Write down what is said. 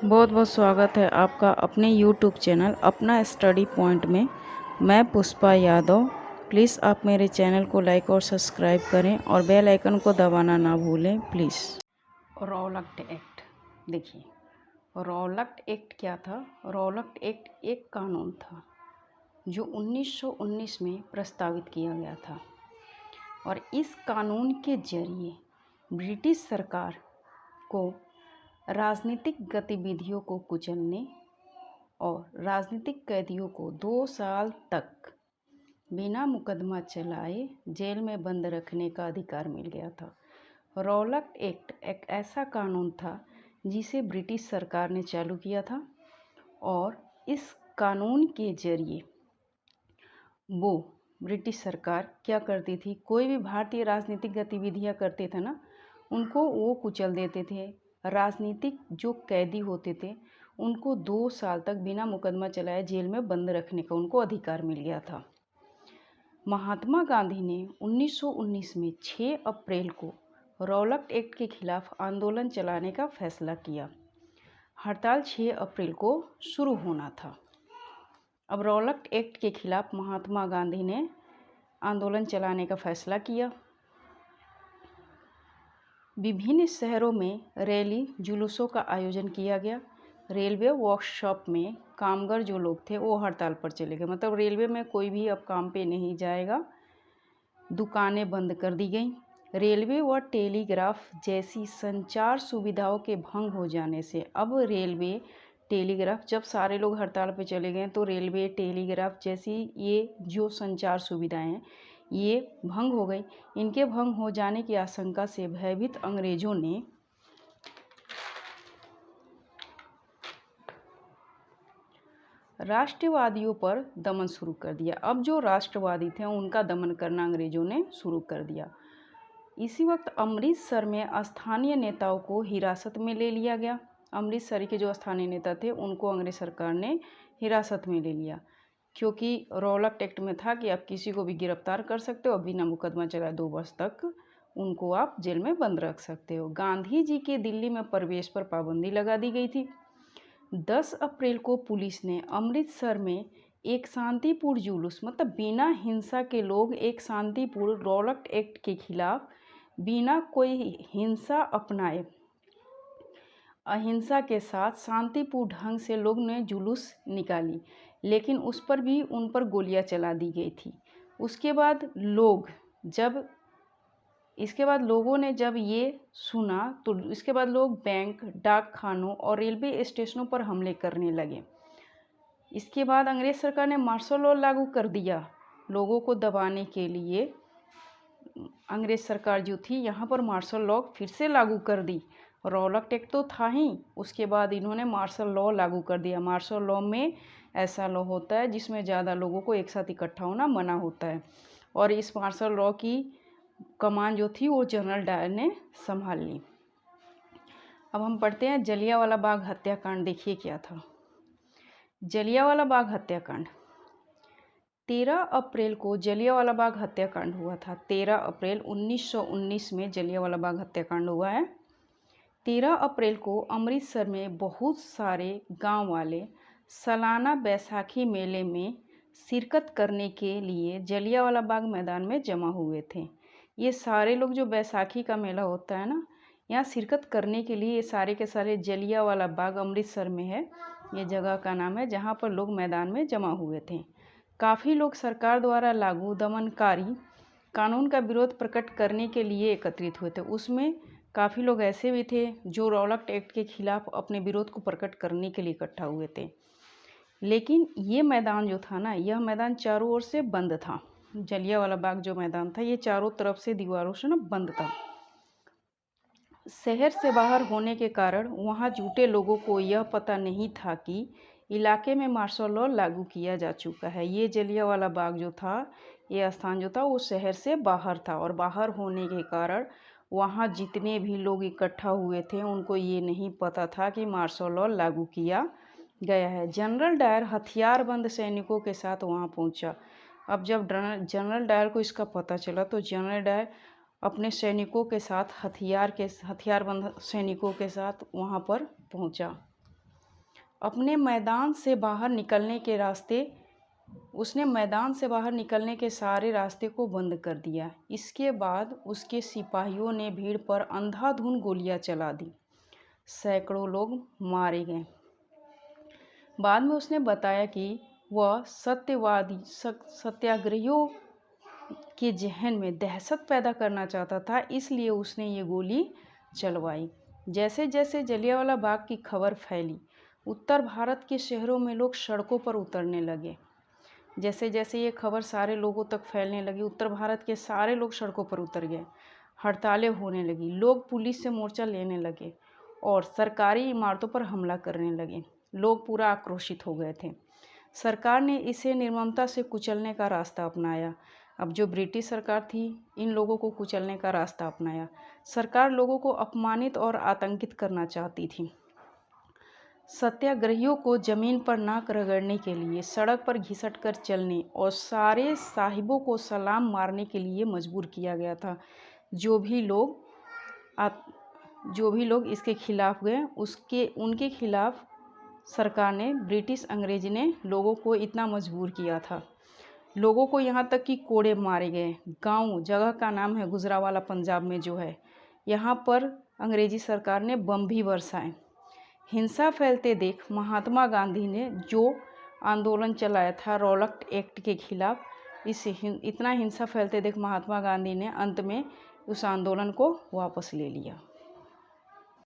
बहुत बहुत स्वागत है आपका अपने YouTube चैनल अपना स्टडी पॉइंट में। मैं पुष्पा यादव। प्लीज़ आप मेरे चैनल को लाइक और सब्सक्राइब करें और बेल आइकन को दबाना ना भूलें प्लीज़। रौलक्ट एक्ट देखिए, रौलक्ट एक्ट क्या था? रौलक्ट एक्ट एक कानून था जो 1919 में प्रस्तावित किया गया था और इस कानून के जरिए ब्रिटिश सरकार को राजनीतिक गतिविधियों को कुचलने और राजनीतिक कैदियों को 2 साल तक बिना मुकदमा चलाए जेल में बंद रखने का अधिकार मिल गया था। रौलक्ट एक्ट एक ऐसा कानून था जिसे ब्रिटिश सरकार ने चालू किया था और इस कानून के जरिए वो ब्रिटिश सरकार क्या करती थी, कोई भी भारतीय राजनीतिक गतिविधियां करते थे ना, उनको वो कुचल देते थे। राजनीतिक जो कैदी होते थे उनको 2 साल तक बिना मुकदमा चलाए जेल में बंद रखने का उनको अधिकार मिल गया था। महात्मा गांधी ने 1919 में 6 अप्रैल को रौलक्ट एक्ट के खिलाफ आंदोलन चलाने का फैसला किया। हड़ताल 6 अप्रैल को शुरू होना था। अब रौलक्ट एक्ट के खिलाफ महात्मा गांधी ने आंदोलन चलाने का फैसला किया। विभिन्न शहरों में रैली जुलूसों का आयोजन किया गया। रेलवे वर्कशॉप में कामगार जो लोग थे वो हड़ताल पर चले गए, मतलब रेलवे में कोई भी अब काम पे नहीं जाएगा। दुकानें बंद कर दी गईं। रेलवे व टेलीग्राफ जैसी संचार सुविधाओं के भंग हो जाने से अब रेलवे टेलीग्राफ, जब सारे लोग हड़ताल पे चले गए तो रेलवे टेलीग्राफ जैसी ये जो संचार सुविधाएं हैं ये भंग हो गई। इनके भंग हो जाने की आशंका से भयभीत अंग्रेजों ने राष्ट्रवादियों पर दमन शुरू कर दिया। अब जो राष्ट्रवादी थे उनका दमन करना अंग्रेजों ने शुरू कर दिया। इसी वक्त अमृतसर में स्थानीय नेताओं को हिरासत में ले लिया गया। अमृतसर के जो स्थानीय नेता थे उनको अंग्रेज सरकार ने हिरासत में ले लिया, क्योंकि रौलक्ट एक्ट में था कि आप किसी को भी गिरफ्तार कर सकते हो, बिना मुकदमा चलाए 2 वर्ष तक उनको आप जेल में बंद रख सकते हो। गांधी जी के दिल्ली में प्रवेश पर पाबंदी लगा दी गई थी। 10 अप्रैल को पुलिस ने अमृतसर में एक शांतिपूर्ण जुलूस, मतलब बिना हिंसा के लोग एक शांतिपूर्ण रौलक्ट एक्ट के खिलाफ बिना कोई हिंसा अपनाए अहिंसा के साथ शांतिपूर्ण ढंग से लोग ने जुलूस निकाली, लेकिन उस पर भी उन पर गोलियां चला दी गई थी। इसके बाद लोगों ने जब ये सुना तो इसके बाद लोग बैंक, डाक खानों और रेलवे स्टेशनों पर हमले करने लगे। इसके बाद अंग्रेज सरकार ने मार्शल लॉ लागू कर दिया। लोगों को दबाने के लिए अंग्रेज सरकार जो थी यहाँ पर मार्शल लॉ फिर से लागू कर दी। रौलक्ट एक्ट तो था ही, उसके बाद इन्होंने मार्शल लॉ लागू कर दिया। मार्शल लॉ में ऐसा लॉ होता है जिसमें ज़्यादा लोगों को एक साथ इकट्ठा होना मना होता है, और इस मार्शल लॉ की कमान जो थी वो जनरल डायर ने संभाल ली। अब हम पढ़ते हैं जलियांवाला बाग हत्याकांड। देखिए क्या था जलियांवाला बाग हत्याकांड। 13 अप्रैल को जलियांवाला बाग हत्याकांड हुआ था। 13 अप्रैल 1919 में जलियांवाला बाग हत्याकांड हुआ है। 13 अप्रैल को अमृतसर में बहुत सारे गांव वाले सालाना बैसाखी मेले में शिरकत करने के लिए जलियांवाला बाग मैदान में जमा हुए थे। ये सारे लोग, जो बैसाखी का मेला होता है ना, यहाँ शिरकत करने के लिए ये सारे के सारे जलियांवाला बाग अमृतसर में है, ये जगह का नाम है, जहाँ पर लोग मैदान में जमा हुए थे। काफ़ी लोग सरकार द्वारा लागू दमनकारी कानून का विरोध प्रकट करने के लिए एकत्रित हुए थे। उसमें काफ़ी लोग ऐसे भी थे जो रौलक्ट एक्ट के खिलाफ अपने विरोध को प्रकट करने के लिए इकट्ठा हुए थे। लेकिन ये मैदान जो था ना, यह मैदान चारों ओर से बंद था। जलियांवाला बाग जो मैदान था ये चारों तरफ से दीवारों से ना बंद था। शहर से बाहर होने के कारण वहाँ जुटे लोगों को यह पता नहीं था कि इलाके में मार्शल लॉ लागू किया जा चुका है। ये जलियांवाला बाग जो था, ये स्थान जो था वो शहर से बाहर था, और बाहर होने के कारण वहाँ जितने भी लोग इकट्ठा हुए थे उनको ये नहीं पता था कि मार्शल लॉ लागू किया गया है। जनरल डायर हथियारबंद सैनिकों के साथ वहाँ पहुँचा। अब जब जनरल डायर को इसका पता चला तो जनरल डायर अपने सैनिकों के साथ हथियारबंद सैनिकों के साथ वहाँ पर पहुँचा। अपने मैदान से बाहर निकलने के रास्ते उसने मैदान से बाहर निकलने के सारे रास्ते को बंद कर दिया। इसके बाद उसके सिपाहियों ने भीड़ पर अंधाधुंध गोलियां चला दी। सैकड़ों लोग मारे गए। बाद में उसने बताया कि वह सत्याग्रहियों के जहन में दहशत पैदा करना चाहता था, इसलिए उसने ये गोली चलवाई। जैसे जैसे जलियांवाला बाग की खबर फैली, उत्तर भारत के शहरों में लोग सड़कों पर उतरने लगे। जैसे जैसे ये खबर सारे लोगों तक फैलने लगी, उत्तर भारत के सारे लोग सड़कों पर उतर गए। हड़तालें होने लगी, लोग पुलिस से मोर्चा लेने लगे और सरकारी इमारतों पर हमला करने लगे। लोग पूरा आक्रोशित हो गए थे। सरकार ने इसे निर्ममता से कुचलने का रास्ता अपनाया। अब जो ब्रिटिश सरकार थी, इन लोगों को कुचलने का रास्ता अपनाया। सरकार लोगों को अपमानित और आतंकित करना चाहती थी। सत्याग्रहियों को जमीन पर नाक रगड़ने के लिए, सड़क पर घिसट कर चलने और सारे साहिबों को सलाम मारने के लिए मजबूर किया गया था। जो भी लोग इसके खिलाफ गए, उनके खिलाफ सरकार ने, ब्रिटिश अंग्रेज ने लोगों को इतना मजबूर किया था। लोगों को यहाँ तक कि कोड़े मारे गए। गांव, जगह का नाम है गुजरावाला, पंजाब में जो है, यहाँ पर अंग्रेजी सरकार ने बम भी बरसाए। हिंसा फैलते देख महात्मा गांधी ने जो आंदोलन चलाया था रॉलैक्ट एक्ट के खिलाफ, इतना हिंसा फैलते देख महात्मा गांधी ने अंत में उस आंदोलन को वापस ले लिया।